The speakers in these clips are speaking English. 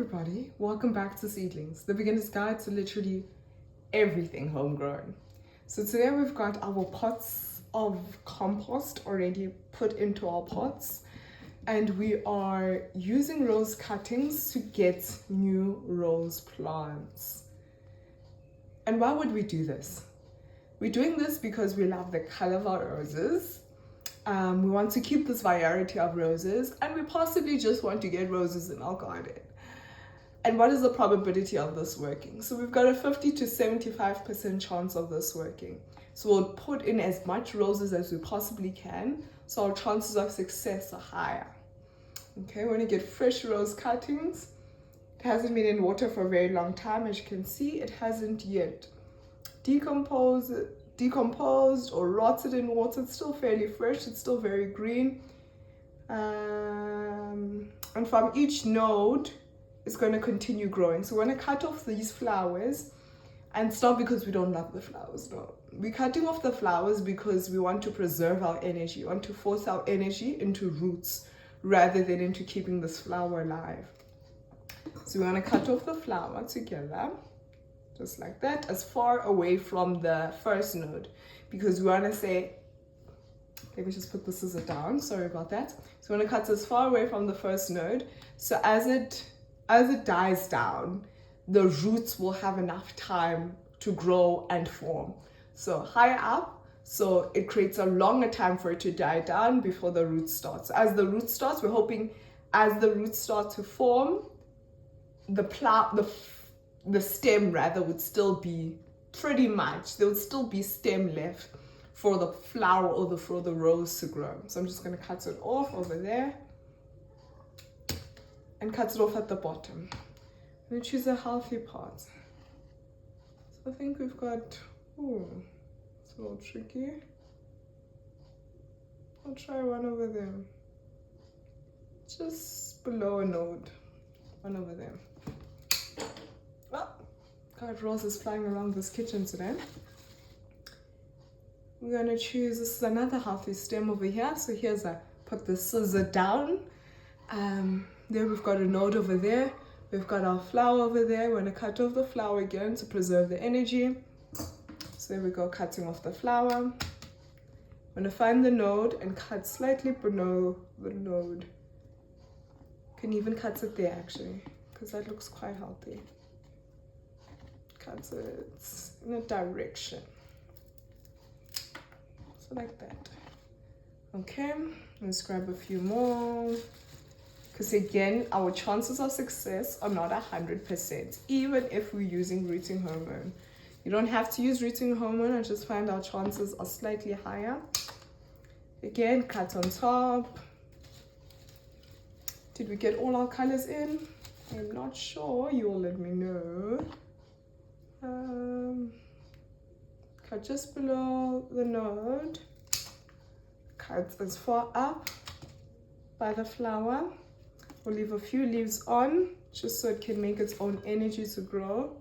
everybody, welcome back to Seedlings, the beginner's guide to literally everything homegrown. So today we've got our pots of compost already put into our pots, and we are using rose cuttings to get new rose plants. And why would we do this? We're doing this because we love the color of our roses. We want to keep this variety of roses, and we possibly just want to get roses in our garden. And what is the probability of this working? So we've got a 50 to 75% chance of this working. So we'll put in as much roses as we possibly can, so our chances of success are higher. Okay, we're gonna get fresh rose cuttings. It hasn't been in water for a very long time. As you can see, it hasn't yet decomposed or rotted in water. It's still fairly fresh, it's still very green. And from each node, it's going to continue growing. So we're going to cut off these flowers, and it's not because we don't love the flowers, no. We're cutting off the flowers because we want to preserve our energy. We want to force our energy into roots rather than into keeping this flower alive. So we're going to cut off the flower together, just like that, as far away from the first node, because we want to say, let me just put the scissor down, sorry about that. So we want to cut as far away from the first node, so as it dies down, the roots will have enough time to grow and form. So higher up, so it creates a longer time for it to die down before the root starts. As the root starts, we're hoping as the roots start to form, the stem rather would still be pretty much, there would still be stem left for the flower or for the rose to grow. So I'm just going to cut it off over there and cut it off at the bottom. I'm going to choose a healthy part. So I think we've got, it's a little tricky. I'll try one over there. Just below a node. One over there. Well, got roses flying around this kitchen today. We're going to choose, this is another healthy stem over here. So here's put the scissor down. There we've got a node over there. We've got our flower over there. We're going to cut off the flower again to preserve the energy. So there we go, cutting off the flower. I'm going to find the node and cut slightly below the node. Can even cut it there actually, because that looks quite healthy. Cut it in a direction. So like that. Okay, let's grab a few more. Because again, our chances of success are not 100%, even if we're using rooting hormone. You don't have to use rooting hormone, I just find our chances are slightly higher. Again, cut on top. Did we get all our colors in? I'm not sure, you will let me know. Cut just below the node. Cut as far up by the flower. We'll leave a few leaves on, just so it can make its own energy to grow.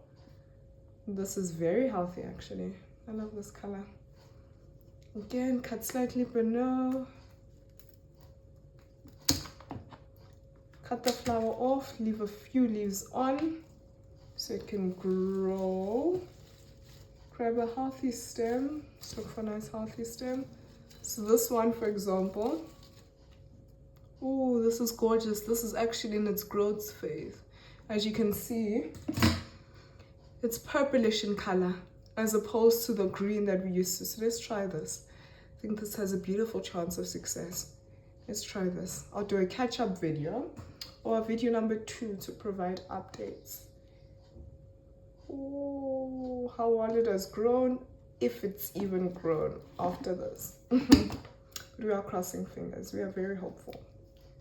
This is very healthy actually. I love this color. Again, cut slightly below. Cut the flower off, leave a few leaves on, so it can grow. Grab a healthy stem, just look for a nice healthy stem. So this one, for example, oh, this is gorgeous. This is actually in its growth phase. As you can see, it's purplish in color as opposed to the green that we used to. So let's try this. I think this has a beautiful chance of success. Let's try this. I'll do a catch-up video or a video number 2 to provide updates. Oh, how well it has grown, if it's even grown after this. We are crossing fingers. We are very hopeful.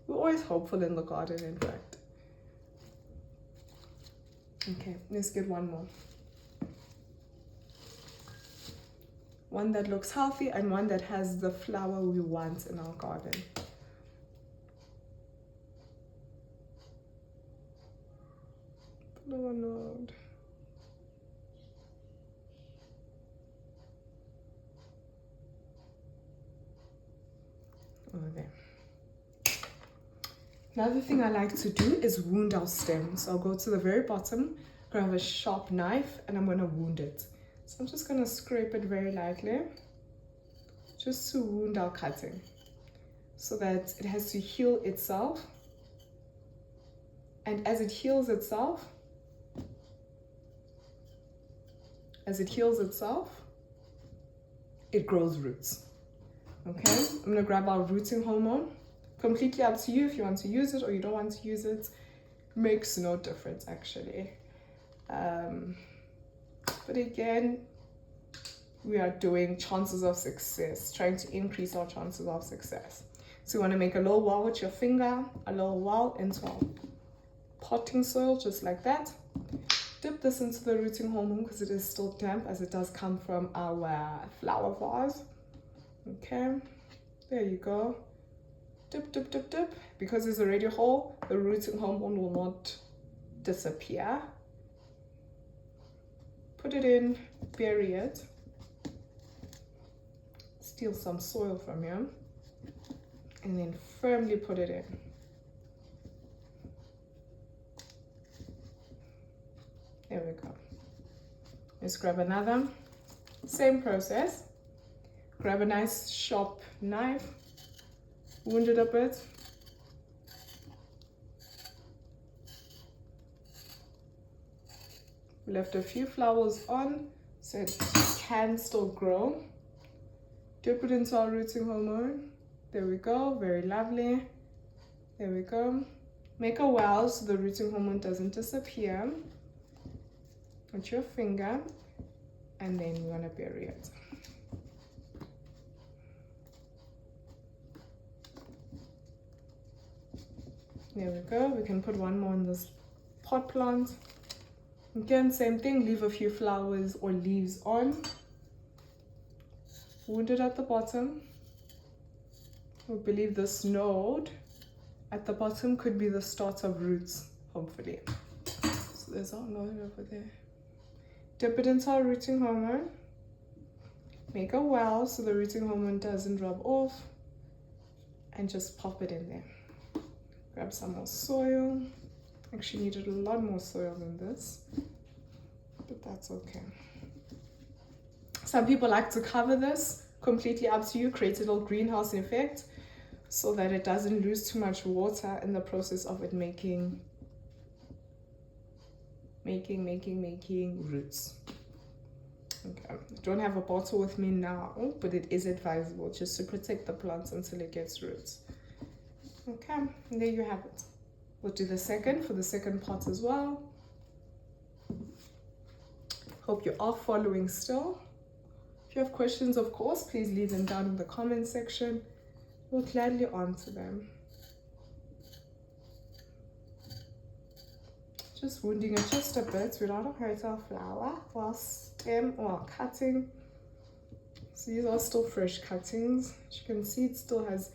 We're always hopeful in the garden, in fact. Okay, let's get one more. One that looks healthy and one that has the flower we want in our garden. Lower node. Over there. Another thing I like to do is wound our stem. So I'll go to the very bottom, grab a sharp knife, and I'm going to wound it. So I'm just going to scrape it very lightly, just to wound our cutting, so that it has to heal itself. And as it heals itself, it grows roots. Okay, I'm going to grab our rooting hormone. Completely up to you if you want to use it or you don't want to use it. Makes no difference actually. But again, we are doing chances of success, trying to increase our chances of success. So you want to make a little well with your finger, a little well into our potting soil, just like that. Dip this into the rooting hormone because it is still damp, as it does come from our flower vase. Okay, there you go. Dip, dip, dip, dip. Because it's already whole, the rooting hormone will not disappear. Put it in, bury it. Steal some soil from here. And then firmly put it in. There we go. Let's grab another. Same process. Grab a nice sharp knife. Wound it a bit. We left a few flowers on so it can still grow. Dip it into our rooting hormone. There we go, very lovely. There we go. Make a well so the rooting hormone doesn't disappear. With your finger, and then you want to bury it. There we go. We can put one more in this pot plant. Again, same thing, leave a few flowers or leaves on. Wound it at the bottom. We believe this node at the bottom could be the start of roots, hopefully. So there's our node over there. Dip it into our rooting hormone. Make a well so the rooting hormone doesn't rub off. And just pop it in there. Grab some more soil. Actually needed a lot more soil than this, but that's okay. Some people like to cover this, completely up to you. Create a little greenhouse effect so that it doesn't lose too much water in the process of it making roots. Okay, I don't have a bottle with me now, but it is advisable just to protect the plants until it gets roots. Okay, and there you have it. We'll do the second for the second pot as well. Hope you are following still. If you have questions, of course, please leave them down in the comment section. We'll gladly answer them. Just wounding it just a bit. We don't want to hurt our flower or our stem or our cutting. So these are still fresh cuttings. As you can see, it still has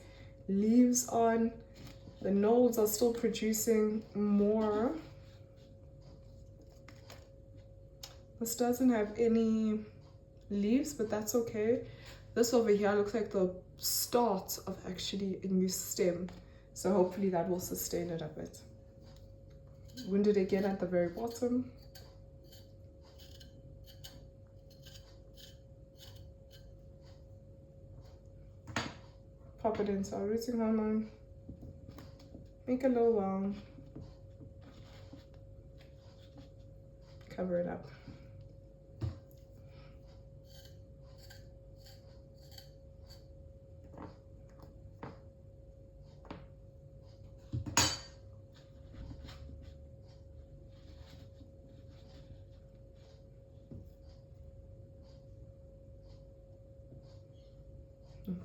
leaves on. The nodes are still producing more. This doesn't have any leaves, but that's okay. This over here looks like the start of actually a new stem. So hopefully that will sustain it a bit. Wound it again at the very bottom. Pop it into our rooting hormone. Make a little well. Cover it up.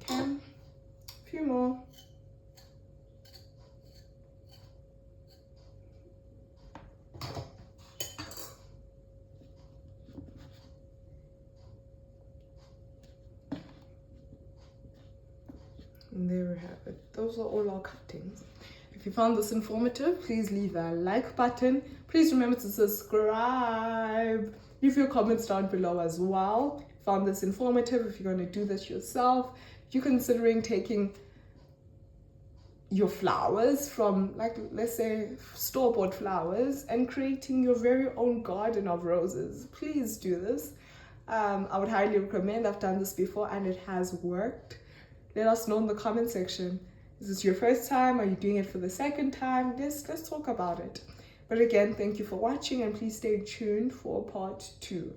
Okay, a few more. And there we have it. Those are all our cuttings. If you found this informative, please leave a like button. Please remember to subscribe. Leave your comments down below as well. Found this informative, if you're going to do this yourself, if you're considering taking your flowers from, like, let's say store-bought flowers, and creating your very own garden of roses. Please do this. I would highly recommend. I've done this before and it has worked. Let us know in the comment section. Is this your first time? Are you doing it for the second time? Let's talk about it. But again, thank you for watching, and please stay tuned for part 2.